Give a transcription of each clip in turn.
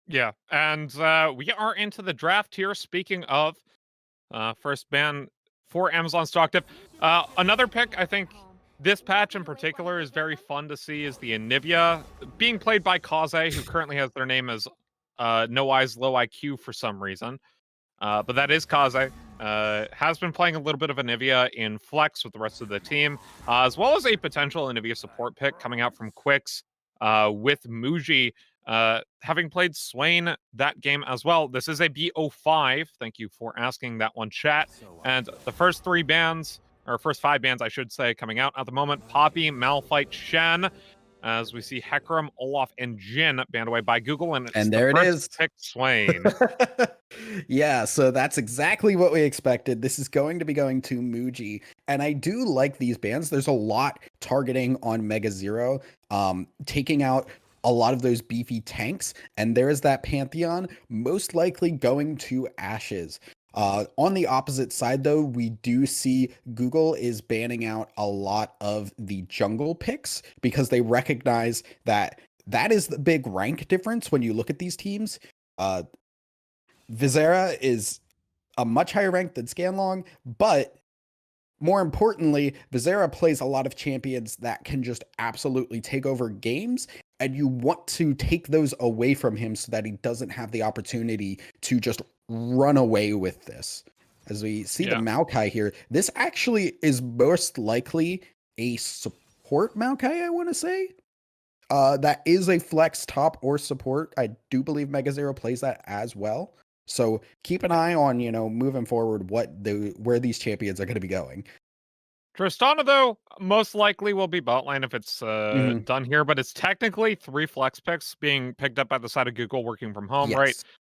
Yeah, and we are into the draft here. Speaking of first ban for Amazon stock dip, another pick I think this patch in particular is very fun to see is the Anivia being played by Kaze, who currently has their name as No Eyes Low IQ for some reason. But that is Kaze. Has been playing a little bit of Anivia in Flex with the rest of the team, as well as a potential Anivia support pick coming out from Quicks with Muji having played Swain that game as well. This is a BO5. Thank you for asking that one, chat. And the first three bands, or first five bands, I should say, coming out at the moment: Poppy, Malphite, Shen. As we see Hecarim, Olaf, and Jin banned away by Google, and it's And the there it first is. pick, Swain. Yeah, so that's exactly what we expected. This is going to be going to Muji. And I do like these bands. There's a lot targeting on Mega Zero, taking out a lot of those beefy tanks. And there's that Pantheon, most likely going to Ashes. On the opposite side, though, we do see Google is banning out a lot of the jungle picks because they recognize that that is the big rank difference when you look at these teams. Uh, Visera is a much higher rank than Scanlong, but more importantly, Visera plays a lot of champions that can just absolutely take over games, and you want to take those away from him so that he doesn't have the opportunity to just run away with this. As we see the Yeah. Maokai here, this actually is most likely a support Maokai, I want to say. That is a flex top or support. I do believe Mega Zero plays that as well. So keep an eye on, moving forward, where these champions are going to be going. Tristana, though, most likely will be bot lane if it's Hmm. done here, but it's technically three flex picks being picked up by the side of Google working from home, right?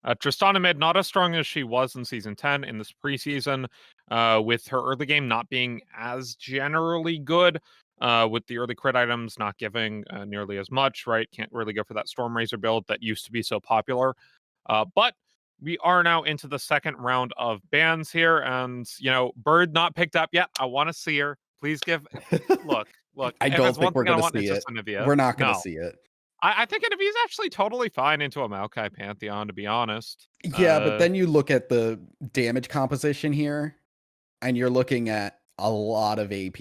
Yes. Tristana mid, not as strong as she was in Season 10 in this preseason, with her early game not being as generally good, with the early crit items not giving nearly as much, right? Can't really go for that Storm Razor build that used to be so popular. But we are now into the second round of bans here, and Bird not picked up yet. I want to see her. Please give. Look. I If don't it's think one we're thing I going to want, see it's it. just Anivia. We're not going to No, see it. I think Anivia is actually totally fine into a Maokai Pantheon, to be honest. Yeah, but then you look at the damage composition here, and you're looking at a lot of AP.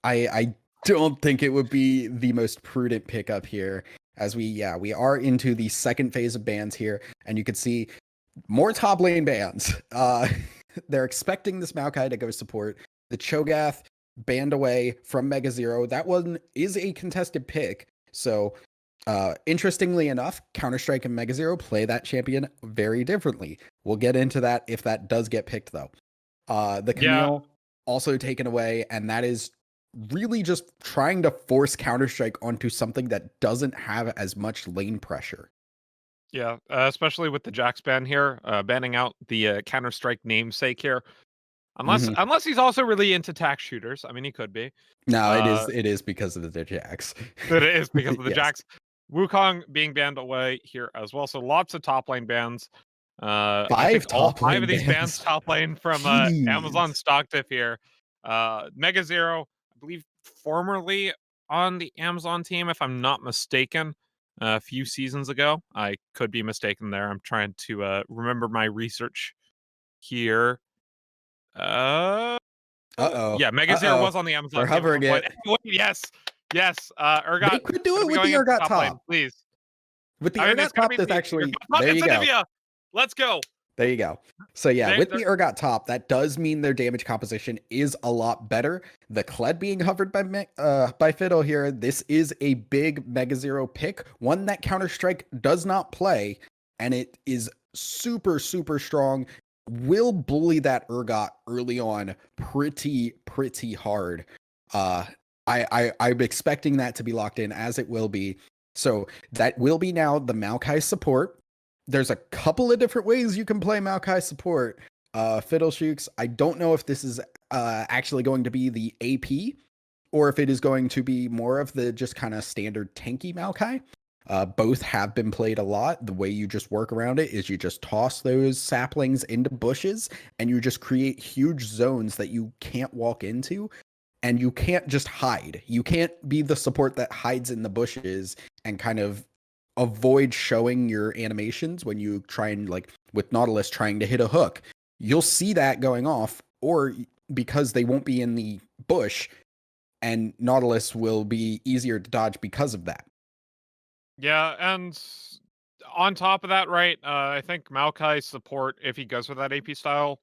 I don't think it would be the most prudent pickup here, as we are into the second phase of bans here, and you can see more top lane bans. They're expecting this Maokai to go support. The Cho'Gath banned away from Mega Zero. That one is a contested pick. So, interestingly enough, Counter-Strike and Mega Zero play that champion very differently. We'll get into that if that does get picked, though. The Yeah, Camille also taken away, and that is really just trying to force Counter-Strike onto something that doesn't have as much lane pressure. yeah, especially with the Jax ban here, banning out the Counter Strike namesake here. Unless Mhm. unless he's also really into tack shooters. I mean, he could be. No, it is Uh, it is because of the Jax. But it is because of the Yes. Jax. Wukong being banned away here as well. So lots of top lane bans. I think 5 all top five lane of these bans bans. top lane from Amazon Jeez. stock diff here. Mega Zero, I believe formerly on the Amazon team, if I'm not mistaken, a few seasons ago. I could be mistaken there. I'm trying to remember my research here. Uh Uh-oh. yeah, Mega Zero Uh-oh. was on the We're Amazon team at one hovering point. it. Wait, yes. Yes. They Urgot could do gonna it be with the going into Urgot top lane, top. please. With the I mean, it's Urgot gonna top, be that's the actually top. there It's you go. Anivia. Let's go. There you go. So yeah, They with they're the Urgot top, that does mean their damage composition is a lot better. The Kled being hovered by Fiddle here, this is a big Mega Zero pick, one that Counter-Strike does not play, and it is super, super strong. Will bully that Urgot early on pretty hard. I'm expecting that to be locked in, as it will be. So that will be now the Maokai support. There's a couple of different ways you can play Maokai support. Fiddleshooks, I don't know if this is actually going to be the AP or if it is going to be more of the just kind of standard tanky Maokai. Both have been played a lot. The way you just work around it is you just toss those saplings into bushes and you just create huge zones that you can't walk into, and you can't just hide. You can't be the support that hides in the bushes and kind of avoid showing your animations when you try and like with Nautilus trying to hit a hook. You'll see that going off, or because they won't be in the bush, and Nautilus will be easier to dodge because of that. Yeah, and on top of that, right, I think Maokai's support, if he goes with that AP style,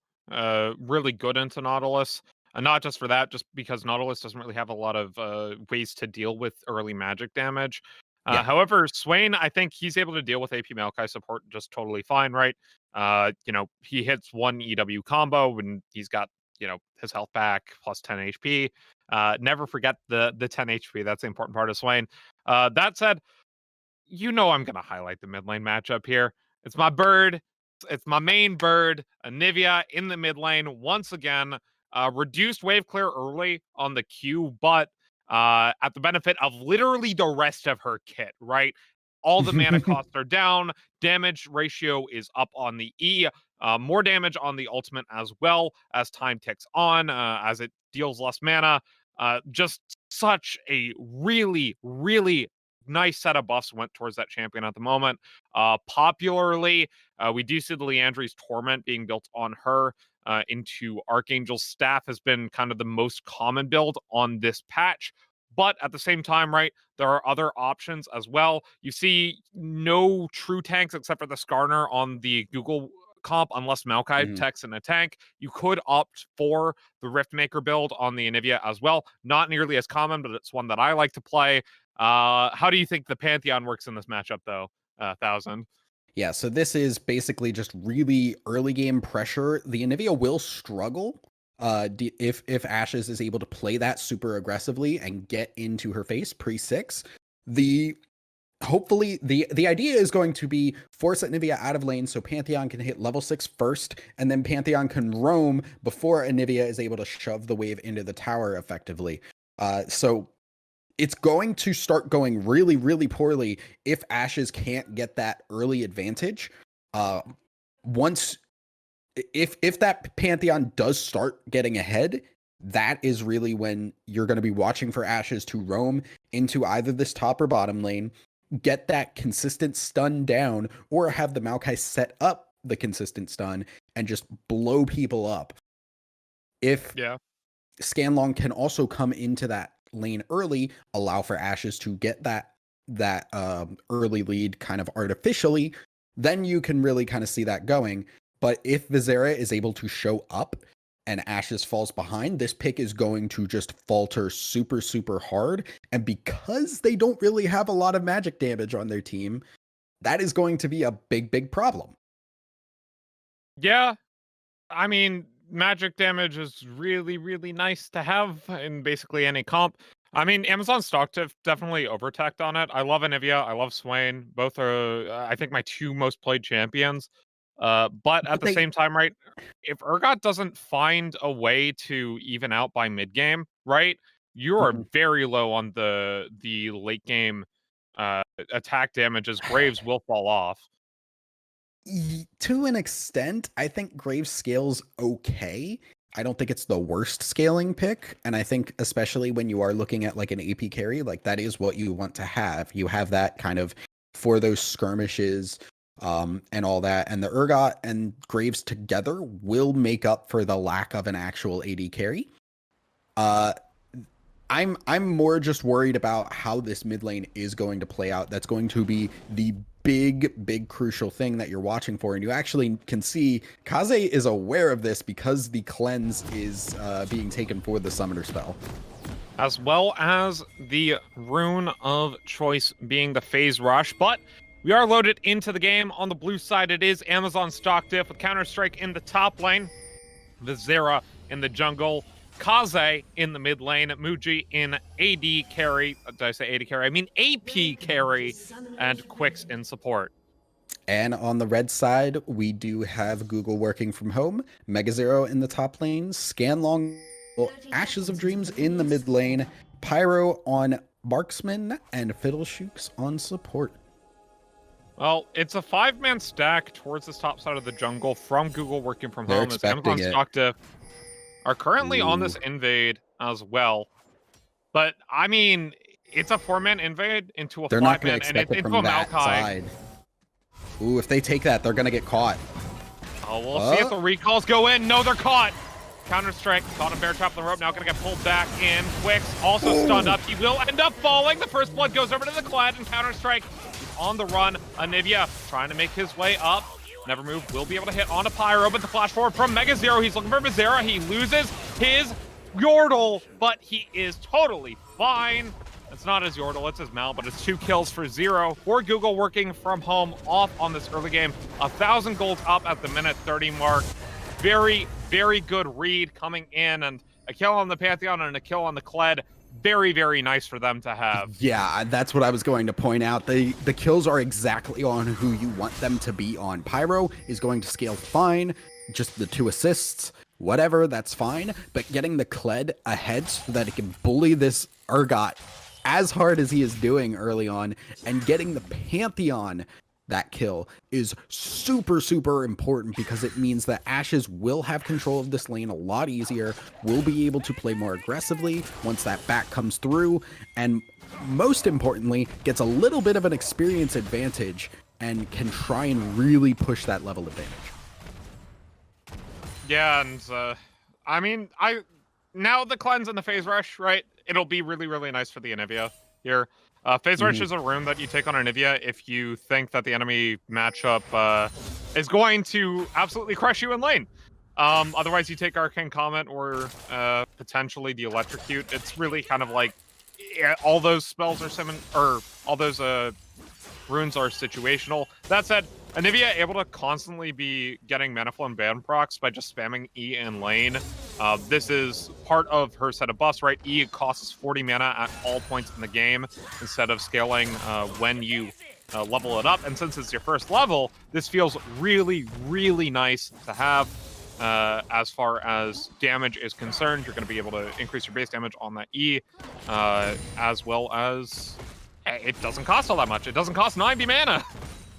really good into Nautilus. And not just for that, just because Nautilus doesn't really have a lot of ways to deal with early magic damage. Yeah. However, Swain, I think he's able to deal with AP Maokai support just totally fine, right? He hits one EW combo and he's got, his health back plus 10 HP. Never forget the 10 HP. That's the important part of Swain. That said, I'm going to highlight the mid lane matchup here. It's my bird. It's my main bird, Anivia in the mid lane. Once again, reduced wave clear early on the Q, but at the benefit of literally the rest of her kit, right? All the mana costs are down. Damage ratio is up on the E. More damage on the ultimate as well as time ticks on, as it deals less mana. Just such a really, really nice set of buffs went towards that champion at the moment. Popularly, we do see the Leandri's Torment being built on her into Archangel's Staff has been kind of the most common build on this patch. But at the same time, right, there are other options as well. You see no true tanks except for the Skarner on the Google comp, unless Maokai techs in a tank. You could opt for the Riftmaker build on the Anivia as well. Not nearly as common, but it's one that I like to play. How do you think the Pantheon works in this matchup, though, 1000? Yeah, so this is basically just really early game pressure. The Anivia will struggle if Ashes is able to play that super aggressively and get into her face pre-6. Hopefully the idea is going to be force Anivia out of lane so Pantheon can hit level 6 first, and then Pantheon can roam before Anivia is able to shove the wave into the tower effectively. So it's going to start going really, really poorly if Ashes can't get that early advantage. If that Pantheon does start getting ahead, that is really when you're going to be watching for Ashes to roam into either this top or bottom lane, get that consistent stun down, or have the Maokai set up the consistent stun and just blow people up. If Scanlong can also come into that lane early, allow for Ashes to get that early lead kind of artificially, then you can really kind of see that going. But if Visera is able to show up and Ashes falls behind, this pick is going to just falter super, super hard. And because they don't really have a lot of magic damage on their team, that is going to be a big, big problem. Yeah. I mean, magic damage is really, really nice to have in basically any comp. I mean, Amazon Stocktiff definitely overtacked on it. I love Anivia. I love Swain. Both are, I think, my two most played champions. But at the same time, right, if Urgot doesn't find a way to even out by mid game, right, you are very low on the late game attack damage, as Graves will fall off. To an extent, I think Graves scales okay. I don't think it's the worst scaling pick. And I think especially when you are looking at like an AP carry, like that is what you want to have. You have that kind of for those skirmishes and all that. And the Urgot and Graves together will make up for the lack of an actual AD carry. I'm more just worried about how this mid lane is going to play out. That's going to be the big crucial thing that you're watching for. And you actually can see Kaze is aware of this because the cleanse is being taken for the summoner spell. As well as the rune of choice being the phase rush. But we are loaded into the game. On the blue side, it is Amazon stock diff with Counter-Strike in the top lane, Visera in the jungle, Kaze in the mid lane, Muji in AD carry. Did I say AD carry? I mean AP carry, and Quicks in support. And on the red side, we do have Google working from home, Megazero in the top lane, Scanlong, Ashes of Dreams in the mid lane, Pyro on Marksman, and Fiddleshooks on support. Well, it's a 5-man stack towards this top side of the jungle from Google working from home. As Amazon stock diff are currently on this invade as well. But I mean, it's a 4-man invade into a 5-man, They're not going to and expect it into from a that Maokai. side. Ooh, if they take that, they're going to get caught. Oh, we'll see if the recalls go in. No, they're caught. Counter-strike, caught him bear trap on the rope, now gonna get pulled back in. Quicks also stunned up. He will end up falling. The first blood goes over to the Kled, and Counter-strike is on the run. Anivia trying to make his way up. Never Move will be able to hit on a Pyro, but the flash forward from Mega Zero. He's looking for Bizarra. He loses his Yordle, but he is totally fine. It's not his Yordle, it's his Mal, but it's 2 kills for 0 for Google working from home off on this early game. 1,000 gold up at the minute 30 mark. Very, very good read coming in, and a kill on the Pantheon and a kill on the Kled. Very, very nice for them to have. Yeah, that's what I was going to point out. The kills are exactly on who you want them to be on. Pyro is going to scale fine, just the 2 assists, whatever, that's fine. But getting the Kled ahead so that it can bully this Urgot as hard as he is doing early on, and getting the Pantheon that kill is super, super important, because it means that Ashes will have control of this lane a lot easier, will be able to play more aggressively once that back comes through, and most importantly, gets a little bit of an experience advantage and can try and really push that level advantage. Yeah, and I mean, now the cleanse and the phase rush, right? It'll be really, really nice for the Anivia here. Phase Rush is a rune that you take on Anivia if you think that the enemy matchup is going to absolutely crush you in lane. Otherwise, you take Arcane Comment or potentially the Electrocute. It's really kind of like all those spells are all those runes are situational. That said, Anivia able to constantly be getting Maniful and Ban procs by just spamming E in lane. This is part of her set of buffs, right? E costs 40 mana at all points in the game instead of scaling when you level it up. And since it's your first level, this feels really, really nice to have. As far as damage is concerned, you're going to be able to increase your base damage on that E, as well as it doesn't cost all that much. It doesn't cost 90 mana,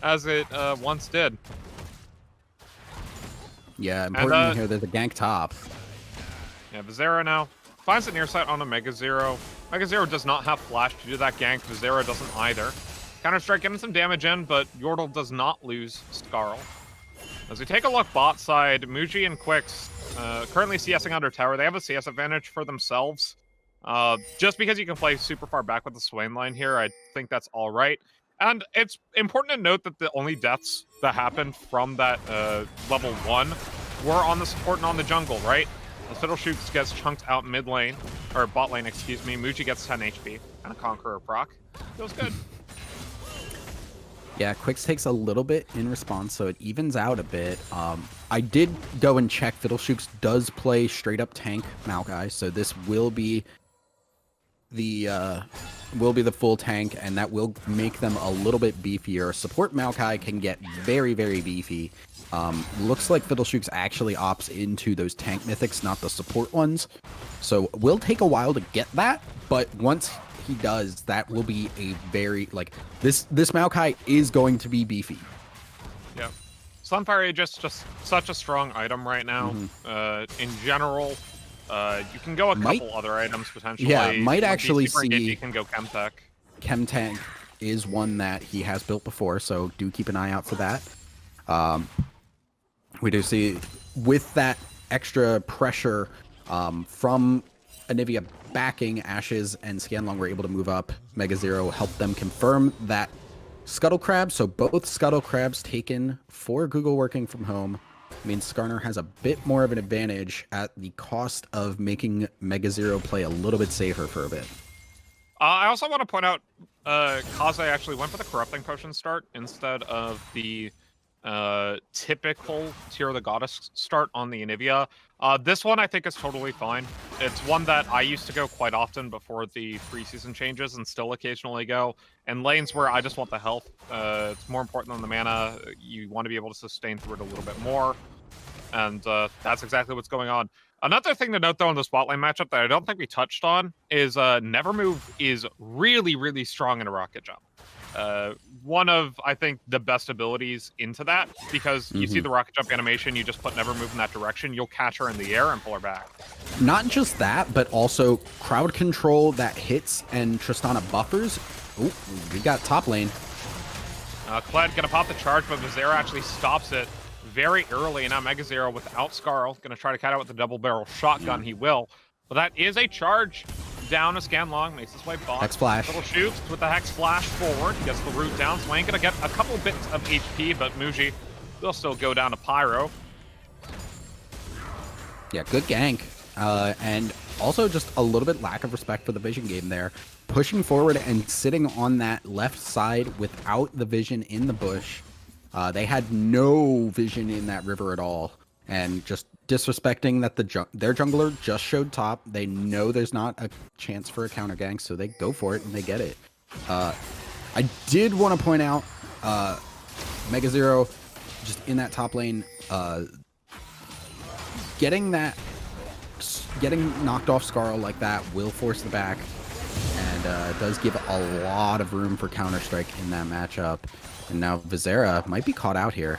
as it once did. Yeah, important to hear there's a gank top. Yeah, Bizarra now finds the near side on a Mega Zero. Mega Zero does not have flash to do that gank. Bizarra doesn't either. Counter-strike getting some damage in, but Yordle does not lose Scarl. As we take a look bot side, Muji and Quicks currently CSing under tower. They have a CS advantage for themselves. Just because you can play super far back with the Swain line here, I think that's all right. And it's important to note that the only deaths that happened from that level 1 were on the support and on the jungle, right? The Fiddleshoots gets chunked out mid lane, or bot lane, excuse me. Muji gets 10 HP and a Conqueror proc. Feels good. Yeah, Quicks takes a little bit in response, so it evens out a bit. I did go and check. Fiddleshoots does play straight up tank Maokai, so this will be the full tank, and that will make them a little bit beefier. Support Maokai can get very, very beefy. Looks like Fiddleshoots actually opts into those tank mythics, not the support ones. So will take a while to get that, but once he does, that will be a very, like, this Maokai is going to be beefy. Yeah. Sunfire Aegis, just such a strong item right now. In general, you can go a couple other items potentially. Yeah, might actually see you can go Chemtech. Chemtech is one that he has built before, so do keep an eye out for that. We do see with that extra pressure from Anivia backing, Ashes and Scanlong were able to move up. Mega Zero helped them confirm that Scuttle Crab, so both Scuttle Crabs taken for Google working from home. Means Skarner has a bit more of an advantage at the cost of making Mega Zero play a little bit safer for a bit. I also want to point out, Kaze actually went for the Corrupting Potion start instead of the typical Tear of the Goddess start on the Anivia. This one I think is totally fine. It's one that I used to go quite often before the preseason changes and still occasionally go. And lanes where I just want the health. It's more important than the mana. You want to be able to sustain through it a little bit more. And that's exactly what's going on. Another thing to note, though, in the spot lane matchup that I don't think we touched on is Nevermove is really, really strong in a rocket jump. one of, I think, the best abilities into that, because you see the rocket jump animation, you just put never move in that direction, you'll catch her in the air and pull her back. Not just that, but also crowd control that hits and Tristana buffers. Ooh, we got top lane. Kled gonna pop the charge, but Vizera actually stops it very early, and now Mega Zero without Skarl gonna try to cut out with the double barrel shotgun. He will, but that is a charge down a Scanlong, makes his way bot. Hex flash. Little shoots with the Hex flash forward, gets the root down. Swain gonna get a couple bits of HP, but Muji will still go down to Pyro. Yeah, good gank. And also just a little bit lack of respect for the vision game there. Pushing forward and sitting on that left side without the vision in the bush. They had no vision in that river at all. And just disrespecting that their jungler just showed top. They know there's not a chance for a counter gank, so they go for it and they get it. I did want to point out Mega Zero just in that top lane, getting knocked off Skarl like that will force the back, and does give a lot of room for Counter-Strike in that matchup. And now Vizera might be caught out here.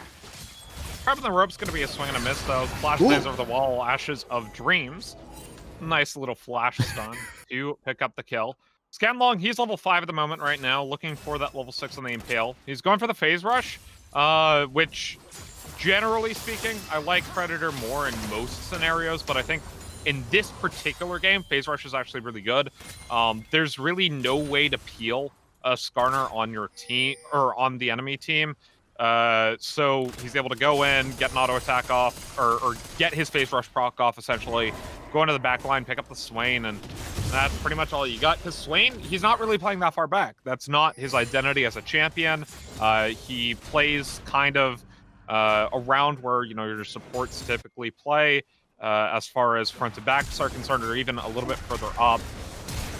Grabbing the rope's going to be a swing and a miss, though. Flash stays over the wall, Ashes of Dreams. Nice little flash stun to pick up the kill. Scanlong, he's level 5 at the moment right now, looking for that level 6 on the Impale. He's going for the Phase Rush, which, generally speaking, I like Predator more in most scenarios, but I think in this particular game, Phase Rush is actually really good. There's really no way to peel a Skarner on your team, or on the enemy team. So he's able to go in, get an auto attack off, or get his Phase Rush proc off, essentially, go into the back line, pick up the Swain, and that's pretty much all you got. Because Swain, he's not really playing that far back. That's not his identity as a champion. He plays kind of around where, you know, your supports typically play, as far as front to backs are concerned, or even a little bit further up.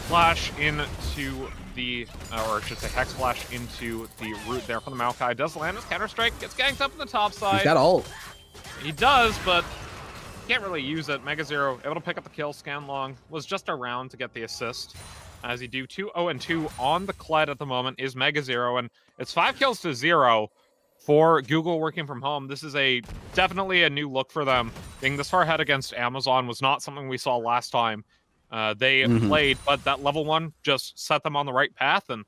Flash into the, or I should say Hex Flash into the root there from the Maokai. Does land his Counter-Strike, gets ganked up in the top side. He's got ult. He does, but can't really use it. Mega Zero able to pick up the kill. Scanlong was just around to get the assist. As he do 2-0-2 on the Kled at the moment is Mega Zero, and it's 5 kills to 0 for Google working from home. This is definitely a new look for them. Being this far ahead against Amazon was not something we saw last time they played, but that level 1 just set them on the right path, and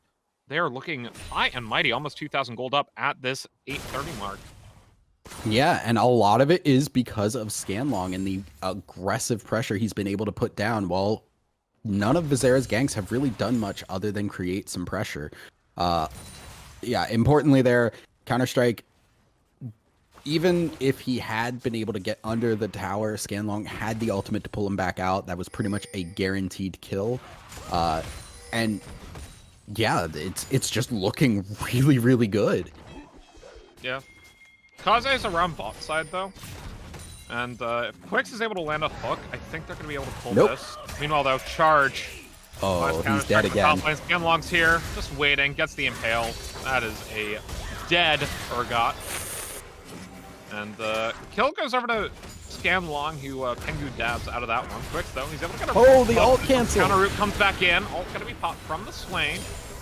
they're looking high and mighty, almost 2,000 gold up at this 830 mark. Yeah, and a lot of it is because of Scanlong and the aggressive pressure he's been able to put down, while none of Vizera's ganks have really done much other than create some pressure. Yeah, importantly there, Counter-Strike, even if he had been able to get under the tower, Scanlong had the ultimate to pull him back out. That was pretty much a guaranteed kill. And yeah, it's just looking really, really good. Yeah. Kaze is around bot side, though. And if Quix is able to land a hook, I think they're going to be able to pull this. Meanwhile, though, charge. Oh, he's dead again. Scanlong's here, just waiting, gets the Impale. That is a dead Urgot. And the kill goes over to Scanlong, who Pengu dabs out of that one. Quix, though, he's able to get a the ult cancel. Counter root comes back in. Ult going to be popped from the Swain.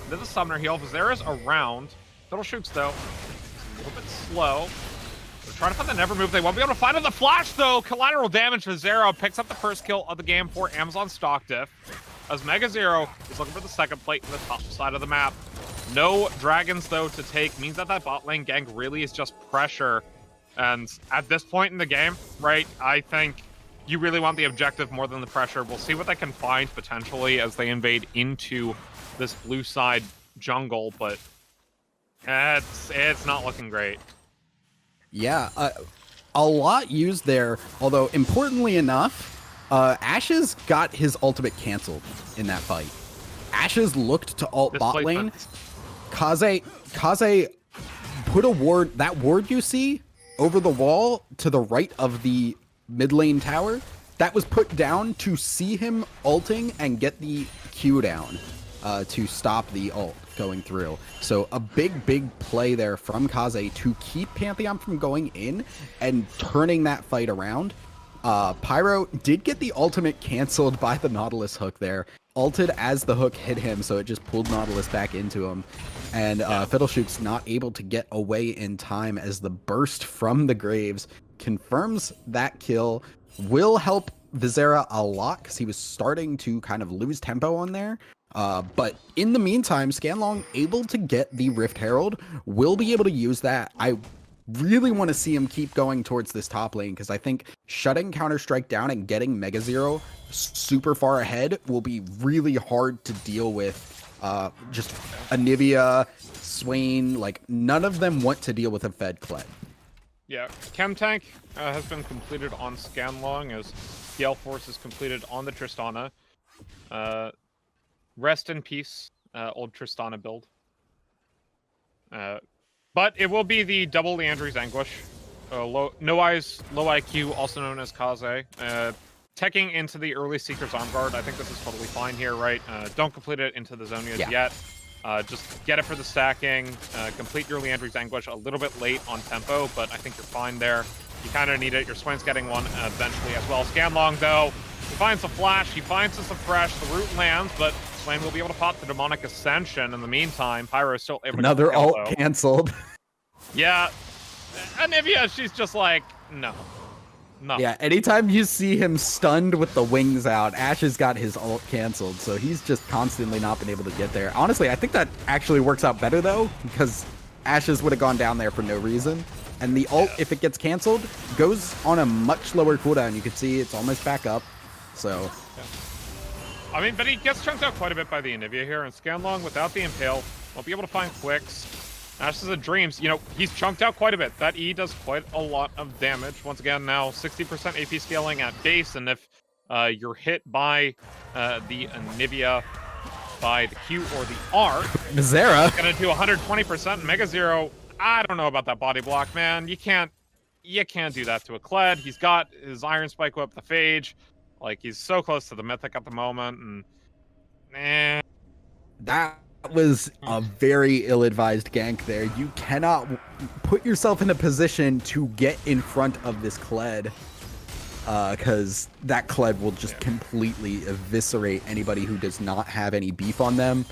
There's a Summoner heal. Vizera's around. Little shoots, though. A little bit slow. They're trying to find the never move. They won't be able to find it. The flash, though. Collateral damage. Vizera picks up the first kill of the game for Amazon stock diff. As Mega Zero is looking for the second plate in the top side of the map. No dragons, though, to take. Means that bot lane gank really is just pressure. And at this point in the game, right, I think you really want the objective more than the pressure. We'll see what they can find potentially as they invade into this blue side jungle, but it's not looking great. Yeah, a lot used there, although importantly enough, Ashes got his ultimate canceled in that fight. Ashes looked to ult bot lane. Kaze put a ward, that ward you see over the wall to the right of the mid lane tower, that was put down to see him ulting and get the Q down to stop the ult going through. So a big play there from Kaze to keep Pantheon from going in and turning that fight around. Pyro did get the ultimate canceled by the Nautilus hook there. Ulted as the hook hit him, so it just pulled Nautilus back into him. And Fiddleshoot's not able to get away in time as the burst from the Graves confirms that kill. Will help Visera a lot because he was starting to kind of lose tempo on there. But in the meantime, Scanlong able to get the Rift Herald, will be able to use that. I really want to see him keep going towards this top lane because I think shutting Counter-Strike down and getting Mega Zero super far ahead will be really hard to deal with. Just Anivia, Swain, like none of them want to deal with a fed Kled. Yeah, Chem Tank has been completed on Scanlong as Gale Force is completed on the Tristana. Rest in peace, old Tristana build. But it will be the double Leandri's Anguish. No Eyes, Low IQ, also known as Kaze. Teching into the early Seeker's Arm Guard. I think this is totally fine here, right? Don't complete it into the Zonias yet. Just get it for the stacking. Complete your Leandri's Anguish a little bit late on tempo, but I think you're fine there. You kind of need it. Your Swain's getting one eventually as well. Scanlong, though, he finds the flash, he finds the suppress, the root lands, but Swain will be able to pop the Demonic Ascension in the meantime. Pyro is still able to Another kill, ult though. canceled. Yeah. Anivia, she's just like, no. No. Yeah, anytime you see him stunned with the wings out, Ash has got his ult canceled, so he's just constantly not been able to get there. Honestly, I think that actually works out better, though, because Ashes would have gone down there for no reason. And the ult, if it gets canceled, goes on a much lower cooldown. You can see it's almost back up, so... I mean, but he gets chunked out quite a bit by the Anivia here, and Scanlong, without the Impale, won't be able to find quicks. Ashes of Dreams, you know, he's chunked out quite a bit. That E does quite a lot of damage. Once again, now 60% AP scaling at base, and if you're hit by the Anivia by the Q or the R, Visera gonna do 120%. Mega Zero, I don't know about that body block, man. You can't do that to a Kled. He's got his Iron Spike Whip, the Phage. Like, he's so close to the Mythic at the moment, and that was a very ill-advised gank there. You cannot put yourself in a position to get in front of this Kled, because that Kled will just completely eviscerate anybody who does not have any beef on them.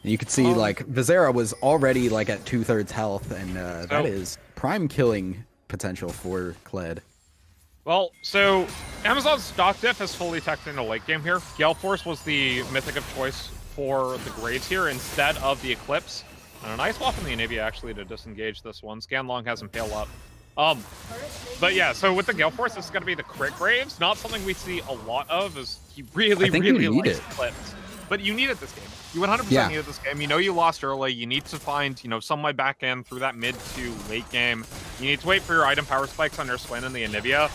And you can see, like, Visera was already, like, at 2/3 health, and that is prime killing potential for Kled. Well, so Amazon's stock diff is fully teched in a late game here. Gale Force was the Mythic of choice for the Graves here instead of the Eclipse. And a nice swap from the Anivia actually to disengage this one. Scanlong has Impale up. But yeah, so with the Gale Force, this is going to be the crit Graves. Not something we see a lot of, as he really likes Eclipse. But you need it this game. You 100% need it this game. You know you lost early. You need to find, you know, some way back in through that mid to late game. You need to wait for your item power spikes on your Swain and the Anivia.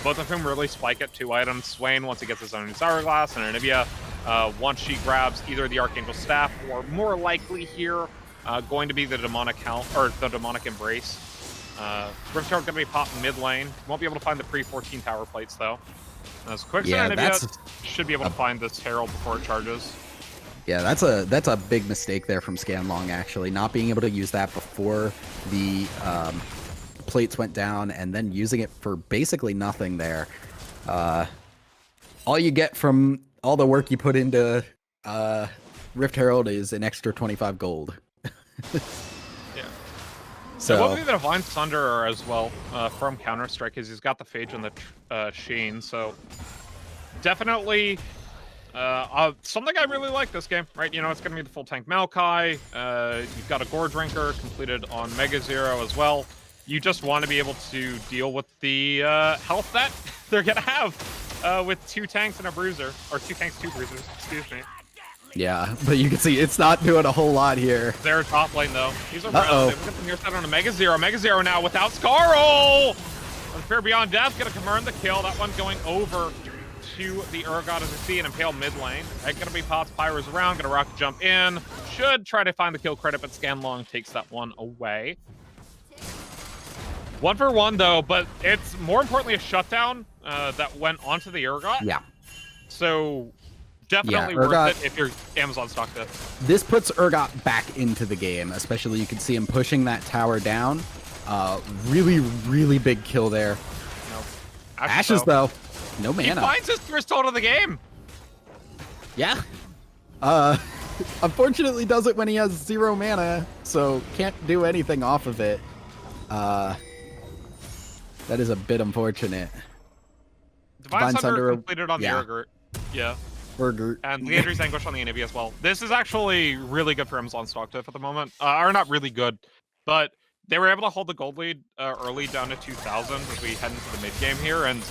Both of whom really spike at 2 items. Swain once he gets his own Hourglass, and Anivia once she grabs either the Archangel Staff or more likely here going to be the Demonic Helm or the Demonic Embrace. Rift Herald going to be popped mid lane. Won't be able to find the pre-14 tower plates though. As Quick and Anivia should be able to find this Herald before it charges. Yeah, that's a big mistake there from Scanlong, actually, not being able to use that before the plates went down and then using it for basically nothing there. All you get from all the work you put into Rift Herald is an extra 25 gold. Yeah. So it will be the Divine Thunderer as well from Counter-Strike, because he's got the Phage and the Sheen, so definitely something I really like this game, right? You know, it's going to be the full tank Maokai. You've got a Gore Drinker completed on Mega Zero as well. You just want to be able to deal with the health that they're going to have with 2 tanks and a bruiser. Or 2 tanks, 2 bruisers, excuse me. Yeah, but you can see it's not doing a whole lot here. They're top lane, though. He's around. They've got the near side on a Mega Zero. Mega Zero now without Scarl! Unfair Beyond Death going to confirm the kill. That one going over to the Urgot as we see an Impale mid lane. Right, gonna be pops, Pyro's around, gonna rocket jump in. Should try to find the kill credit, but Scanlong takes that one away. 1 for 1 though, but it's more importantly a shutdown that went onto the Urgot. Yeah. So definitely worth it if you're Amazon stock this. This puts Urgot back into the game, especially you can see him pushing that tower down. Really big kill there. Ashes though. No mana. He finds his first total of the game. Yeah. Unfortunately does it when he has 0 mana, so can't do anything off of it. That is a bit unfortunate. Divine Sunder completed on the Urgurt. Yeah. Urgurt. And Leandry's Anguish on the Anivia as well. This is actually really good for Amazon stock diff at the moment. Or not really good, but they were able to hold the gold lead early down to 2,000 as we head into the mid game here. And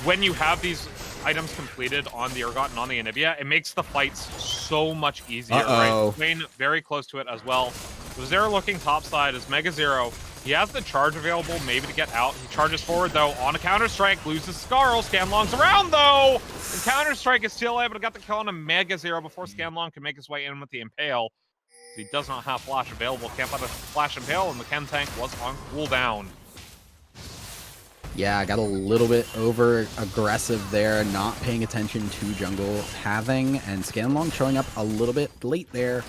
when you have these items completed on the Urgot and on the Anivia, it makes the fights so much easier. Right? Swain very close to it as well. Zero looking topside is Mega Zero. He has the charge available, maybe to get out. He charges forward, though, on a Counter-Strike, loses Scarl. Scanlong's around, though! And Counter-Strike is still able to get the kill on a Mega Zero before Scanlong can make his way in with the Impale. He does not have Flash available. Can't find a Flash Impale, and the Chem Tank was on cooldown. Yeah, I got a little bit over-aggressive there, not paying attention to jungle having, and Scanlong showing up a little bit late there.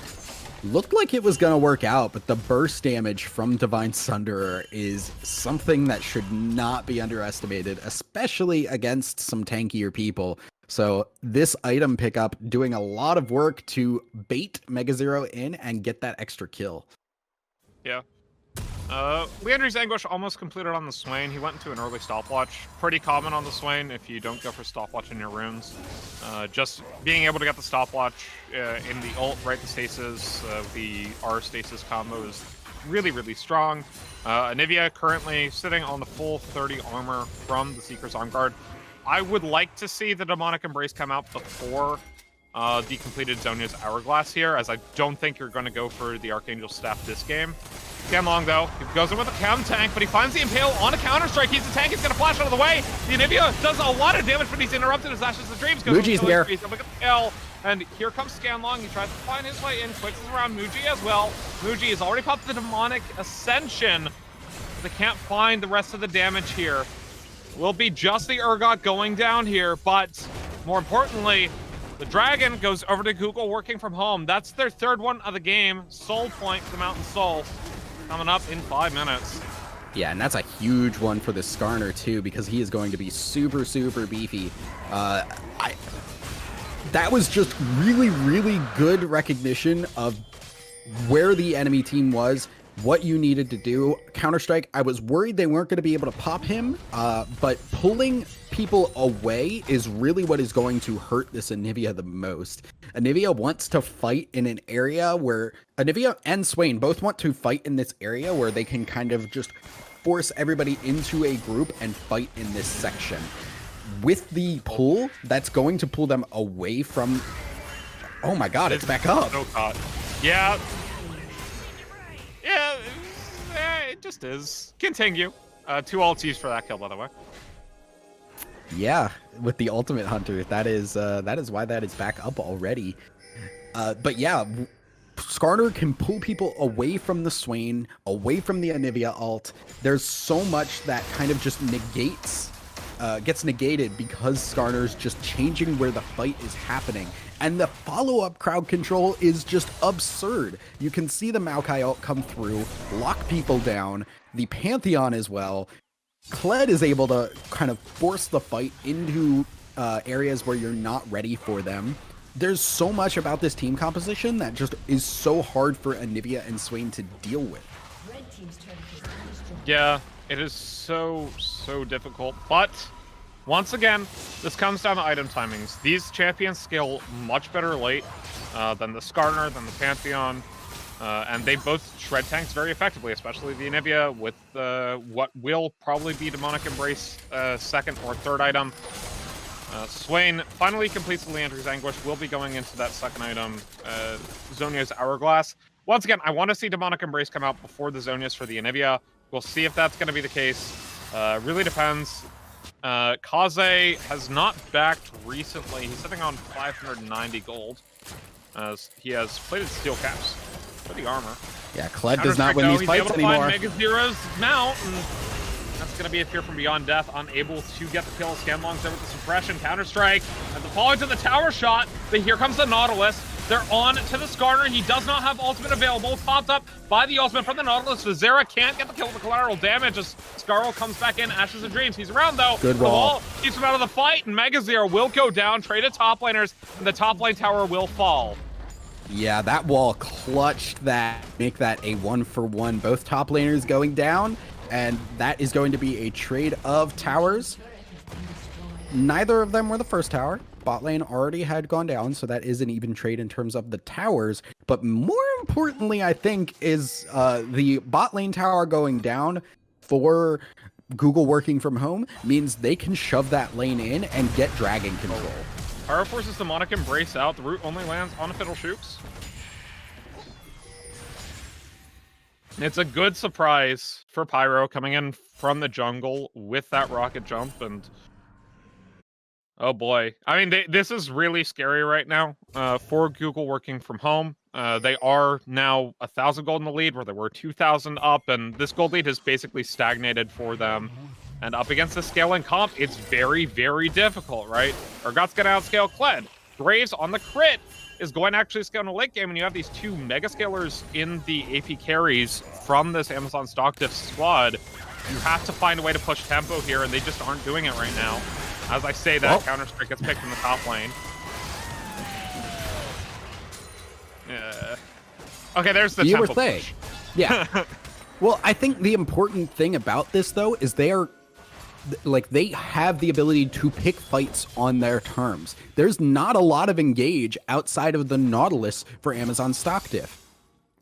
Looked like it was going to work out, but the burst damage from Divine Sunderer is something that should not be underestimated, especially against some tankier people. So this item pickup doing a lot of work to bait Mega Zero in and get that extra kill. Yeah. Leandry's Anguish almost completed on the Swain. He went into an early stopwatch. Pretty common on the Swain if you don't go for stopwatch in your runes. Just being able to get the stopwatch in the ult, right, the stasis, the R stasis combo is really, really strong. Anivia currently sitting on the full 30 armor from the Seeker's Arm Guard. I would like to see the Demonic Embrace come out before the completed Zhonya's Hourglass here, as I don't think you're going to go for the Archangel Staff this game. Scanlong, though, he goes in with a Chem Tank, but he finds the Impale on a Counter-Strike. He's the tank, he's going to flash out of the way. The Anivia does a lot of damage, but he's interrupted as Ashes of Dreams goes Muji's here. He's going to get the kill, and here comes Scanlong. He tries to find his way in, quicks around Muji as well. Muji has already popped the Demonic Ascension, but they can't find the rest of the damage here. Will be just the Urgot going down here, but more importantly, the Dragon goes over to Google working from home. That's their third one of the game. Soul Point for the Mountain Soul coming up in 5 minutes. Yeah, and that's a huge one for the Skarner too, because he is going to be super, super beefy. That was just really, really good recognition of where the enemy team was, what you needed to do. Counter-Strike, I was worried they weren't going to be able to pop him, but pulling people away is really what is going to hurt this Anivia the most. Anivia wants to fight in an area where Anivia and Swain both want to fight in this area where they can kind of just force everybody into a group and fight in this section. With the pull, that's going to pull them away from... Oh my god, it's back up. So hot. Yeah. Yeah, it just is. Continue. 2 ultis for that kill, by the way. Yeah, with the Ultimate Hunter, that is why that is back up already. But yeah, Skarner can pull people away from the Swain, away from the Anivia ult. There's so much that kind of just gets negated because Skarner's just changing where the fight is happening. And the follow-up crowd control is just absurd. You can see the Maokai ult come through, lock people down, the Pantheon as well. Kled is able to kind of force the fight into areas where you're not ready for them. There's so much about this team composition that just is so hard for Anivia and Swain to deal with. Yeah, it is so difficult, but once again, this comes down to item timings. These champions scale much better late than the Skarner, than the Pantheon, and they both shred tanks very effectively, especially the Anivia with what will probably be Demonic Embrace second or third item. Swain finally completes the Leandry's Anguish, will be going into that second item, Zhonya's Hourglass. Once again, I want to see Demonic Embrace come out before the Zhonya's for the Anivia. We'll see if that's going to be the case. Really depends. Kaze has not backed recently. He's sitting on 590 gold, as he has plated steel caps for the armor. Yeah, Kled does not win these fights anymore. He's able to find Mega Zero's mount, and that's going to be a Fear from Beyond Death, unable to get the kill. Scanlong's there with the suppression, Counter-Strike, and the fall into the tower shot, but here comes the Nautilus. They're on to the Skarner. He does not have ultimate available. Popped up by the ultimate from the Nautilus. Vizera can't get the kill with the collateral damage as Skarl comes back in. Ashes and Dreams. He's around though. Good The roll. wall keeps him out of the fight, and Mega Zero will go down. Traded top laners, and the top lane tower will fall. Yeah, that wall clutched that, make that a 1-for-1. Both top laners going down, and that is going to be a trade of towers. Neither of them were the first tower. Bot lane already had gone down, so that is an even trade in terms of the towers. But more importantly, I think, is the bot lane tower going down for Google working from home means they can shove that lane in and get dragon control. Pyro forces Demonic Embrace out. The root only lands on a Fiddleshooks. It's a good surprise for Pyro coming in from the jungle with that rocket jump, and oh boy. I mean, this is really scary right now for Google working from home. They are now 1,000 gold in the lead, where they were 2,000 up, and this gold lead has basically stagnated for them. And up against the scaling comp, it's very, very difficult, right? Urgot's going to outscale Kled. Graves on the crit is going to actually scale in the late game, and you have these two mega scalers in the AP carries from this Amazon stock diff squad. You have to find a way to push tempo here, and they just aren't doing it right now. As I say that, Counter-Strike gets picked in the top lane. Okay, there's the tempo push. Yeah. Well, I think the important thing about this, though, is they have the ability to pick fights on their terms. There's not a lot of engage outside of the Nautilus for Amazon stock diff.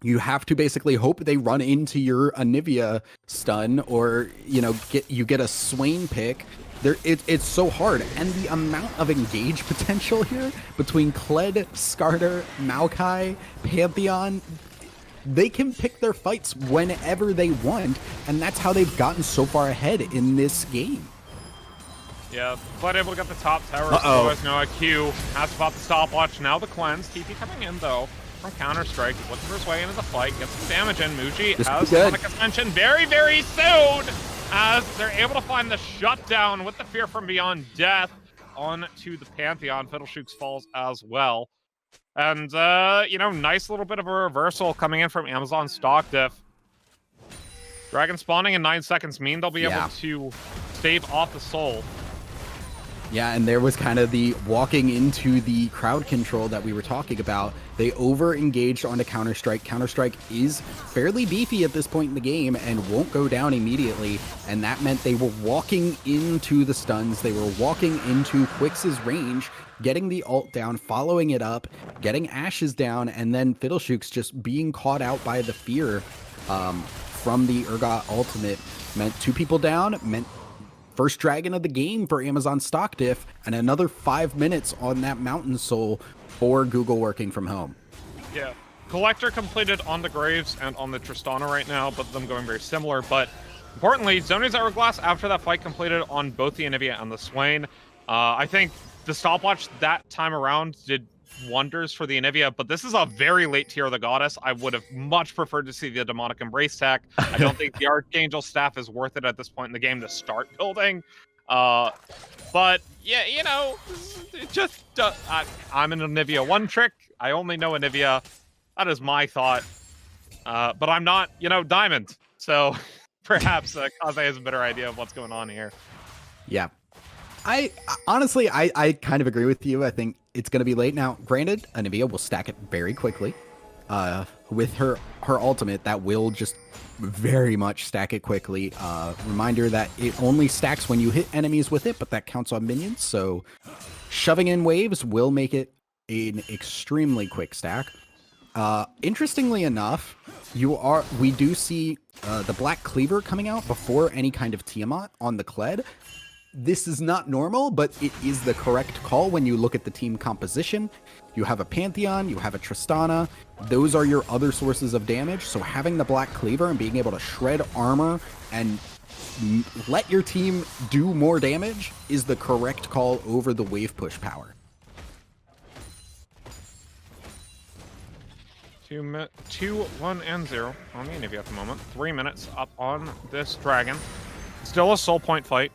You have to basically hope they run into your Anivia stun, or you get a Swain pick. It's so hard, and the amount of engage potential here between Kled, Skarner, Maokai, Pantheon. They can pick their fights whenever they want, and that's how they've gotten so far ahead in this game. Yeah, but able to get the top tower. Otherwise, no IQ. Has to pop the stopwatch. Now the cleanse. TP coming in, though, from Counter-Strike. He's looking for his way into the fight. Gets some damage in. Muji has Sonic Ascension very, very soon, as they're able to find the shutdown with the Fear from Beyond Death onto the Pantheon. Fiddleshooks falls as well. And, nice little bit of a reversal coming in from Amazon stock diff. Dragon spawning in 9 seconds mean they'll be able to stave off the soul. Yeah, and there was kind of the walking into the crowd control that we were talking about. They over-engaged onto Counter-Strike. Counter-Strike is fairly beefy at this point in the game and won't go down immediately, and that meant they were walking into the stuns. They were walking into Quix's range, getting the ult down, following it up, getting Ashes down, and then Fiddleshooks just being caught out by the fear from the Urgot ultimate. Meant 2 people down, meant first dragon of the game for Amazon stock diff, and another 5 minutes on that Mountain Soul for Google working from home. Yeah. Collector completed on the Graves and on the Tristana right now, but them going very similar. But importantly, Zony's Hourglass after that fight completed on both the Anivia and the Swain. I think the stopwatch that time around did wonders for the Anivia, but this is a very late tier of the Goddess. I would have much preferred to see the Demonic Embrace tech. I don't think the Archangel staff is worth it at this point in the game to start building. But yeah, just I'm an Anivia one trick. I only know Anivia. That is my thought. But I'm not, Diamond. So perhaps Kaze has a better idea of what's going on here. Yeah. I honestly kind of agree with you. I think it's going to be late. Now, granted, Anivia will stack it very quickly. With her ultimate, that will just very much stack it quickly. Reminder that it only stacks when you hit enemies with it, but that counts on minions. So shoving in waves will make it an extremely quick stack. Interestingly enough, we do see the Black Cleaver coming out before any kind of Tiamat on the Kled. This is not normal, but it is the correct call when you look at the team composition. You have a Pantheon, you have a Tristana. Those are your other sources of damage. So having the Black Cleaver and being able to shred armor and let your team do more damage is the correct call over the wave push power. 2, 1, and 0 on the Anivia at the moment. 3 minutes up on this dragon. Still a soul point fight.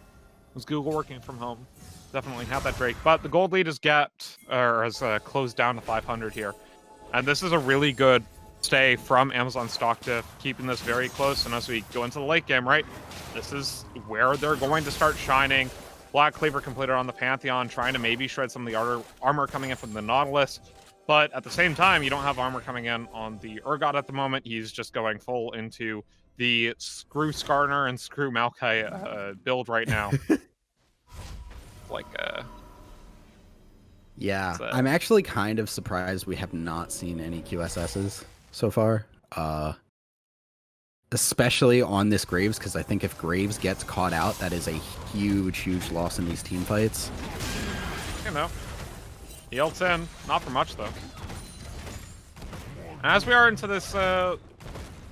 Was Google working from home? Definitely have that Drake, but the gold lead has closed down to 500 here. And this is a really good stay from Amazon stock diff, keeping this very close. And as we go into the late game, right, this is where they're going to start shining. Black Cleaver completed on the Pantheon, trying to maybe shred some of the armor coming in from the Nautilus. But at the same time, you don't have armor coming in on the Urgot at the moment. He's just going full into the Screw Skarner and Screw Maokai build right now. Like, yeah, I'm actually kind of surprised we have not seen any QSSs so far. Especially on this Graves, because I think if Graves gets caught out, that is a huge, huge loss in these team fights. You know. He ults in. Not for much, though. As we are into this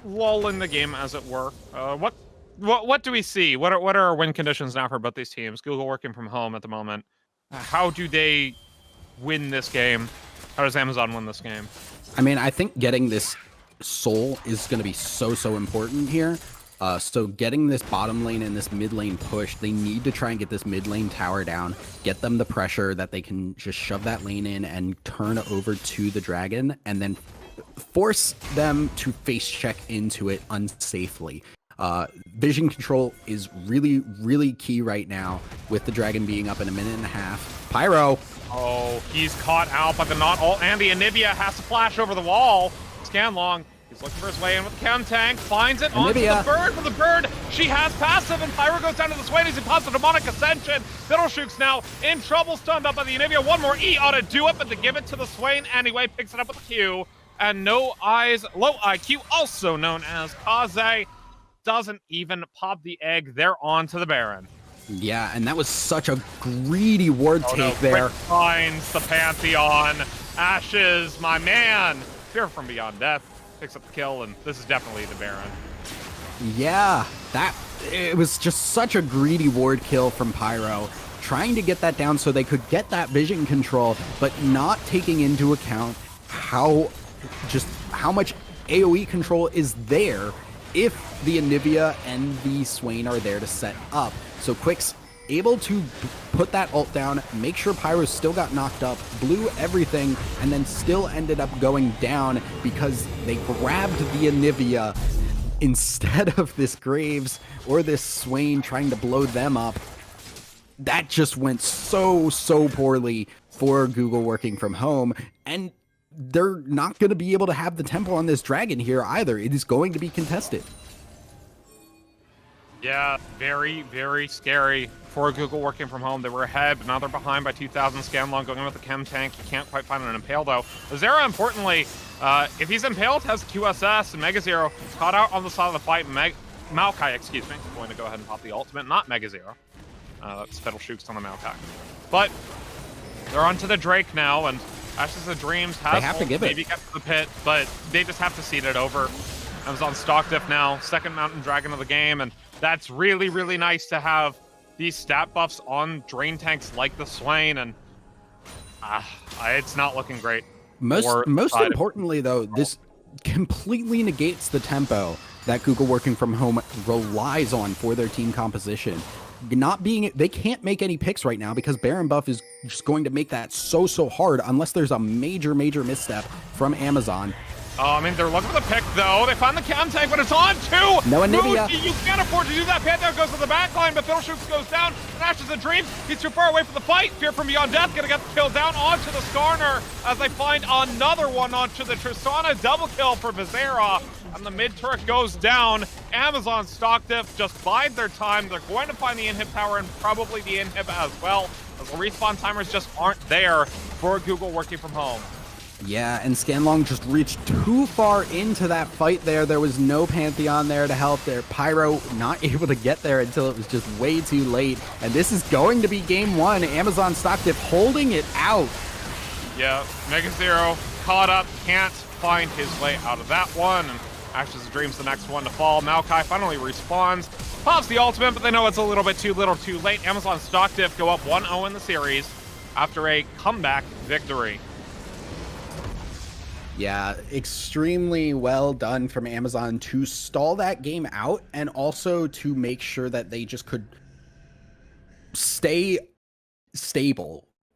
lull in the game, as it were, what do we see? What are our win conditions now for both these teams? Google working from home at the moment. How do they win this game? How does Amazon win this game? I mean, I think getting this soul is going to be so important here. So getting this bottom lane and this mid lane push, they need to try and get this mid lane tower down, get them the pressure that they can just shove that lane in and turn over to the dragon, and then force them to face check into it unsafely. Vision control is really key right now with the dragon being up in a minute and a half. Pyro! Oh, he's caught out, but and the Anivia has to flash over the wall. Scanlong, he's looking for his way in with the chem tank, finds it onto the bird. For the bird, she has passive, and Pyro goes down to the Swain as he pops the Demonic Ascension. Fiddleshoot's now in trouble, stunned up by the Anivia. One more E ought to do it, but to give it to the Swain anyway, picks it up with the Q. And no eyes, low IQ, also known as Kaze, doesn't even pop the egg. They're on to the Baron. Yeah, and that was such a greedy ward take there. Quick finds the Pantheon. Ashes, my man. Fear from Beyond Death picks up the kill, and this is definitely the Baron. Yeah, it was just such a greedy ward kill from Pyro, trying to get that down so they could get that vision control, but not taking into account how much AoE control is there if the Anivia and the Swain are there to set up. So Quick's able to put that ult down, make sure Pyro still got knocked up, blew everything, and then still ended up going down because they grabbed the Anivia instead of this Graves or this Swain trying to blow them up. That just went so poorly for Google working from home, and they're not going to be able to have the tempo on this dragon here either. It is going to be contested. Yeah, very scary for Google working from home. They were ahead, but now they're behind by 2,000. Scanlon going in with the chem tank. He can't quite find an impale, though. Azera, importantly, if he's impaled, has QSS, and Mega Zero caught out on the side of the fight. Maokai, excuse me, going to go ahead and pop the ultimate, not Mega Zero. That's Fiddleshoots on the Maokai. But they're onto the Drake now, and Ashes of Dreams has have to give maybe get to the pit, but they just have to seed it over. Amazon stock diff now, second Mountain Dragon of the game, and that's really nice to have these stat buffs on drain tanks like the Swain, and it's not looking great. Most importantly, though, this completely negates the tempo that Google working from home relies on for their team composition. They can't make any picks right now because Baron buff is just going to make that so hard unless there's a major misstep from Amazon. I mean, they're looking for the pick, though. They find the chem tank, but it's on too! No Anivia. You can't afford to do that. Pantheon goes to the back line, but Fiddleshoots goes down. Ashes of Dreams, he's too far away from the fight. Fear from Beyond Death gonna get the kill down onto the Skarner as they find another one onto the Tristana. Double kill for Vizera, and the mid turret goes down. Amazon stock diff just bide their time. They're going to find the inhib tower and probably the inhib as well, as the respawn timers just aren't there for Google working from home. Yeah, and Scanlong just reached too far into that fight there. There was no Pantheon there to help there. Pyro not able to get there until it was just way too late. And this is going to be game one. Amazon stock diff holding it out. Yeah, Mega Zero caught up, can't find his way out of that one. And Ashes of Dreams the next one to fall. Maokai finally respawns, pops the ultimate, but they know it's a little bit too little too late. Amazon stock diff go up 1-0 in the series after a comeback victory. Yeah, extremely well done from Amazon to stall that game out and also to make sure that they just could stay stable